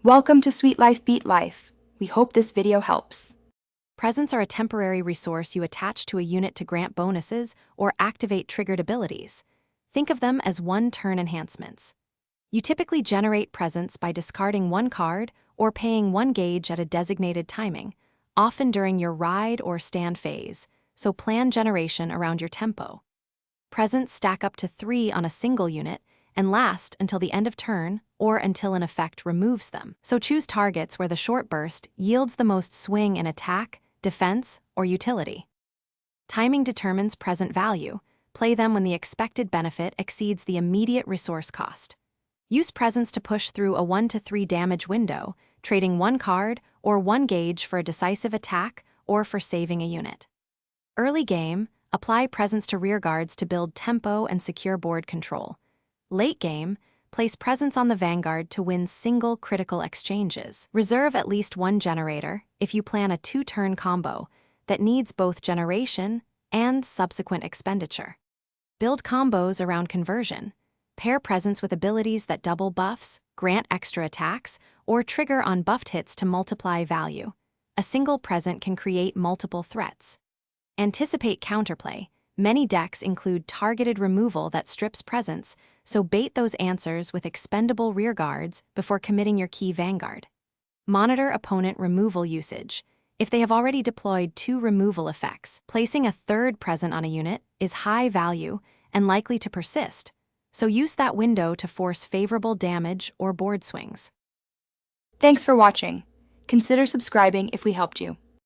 Welcome to Sweet Life Beat Life. We hope this video helps. Presents are a temporary resource you attach to a unit to grant bonuses or activate triggered abilities. Think of them as one-turn enhancements. You typically generate presents by discarding one card or paying one gauge at a designated timing, often during your ride or stand phase, so plan generation around your tempo. Presents stack up to 3 on a single unit and last until the end of turn or until an effect removes them. So choose targets where the short burst yields the most swing in attack, defense, or utility. Timing determines present value. Play them when the expected benefit exceeds the immediate resource cost. Use presents to push through a 1 to 3 damage window, trading one card or one gauge for a decisive attack or for saving a unit. Early game, apply presents to rearguards to build tempo and secure board control. Late game, place presents on the Vanguard to win single critical exchanges. Reserve at least one generator if you plan a 2-turn combo that needs both generation and subsequent expenditure. Build combos around conversion. Pair presents with abilities that double buffs, grant extra attacks, or trigger on buffed hits to multiply value. A single present can create multiple threats. Anticipate counterplay. Many decks include targeted removal that strips presents, so bait those answers with expendable rearguards before committing your key Vanguard. Monitor opponent removal usage. If they have already deployed 2 removal effects, placing a 3rd present on a unit is high value and likely to persist, so use that window to force favorable damage or board swings. Thanks for watching. Consider subscribing if we helped you.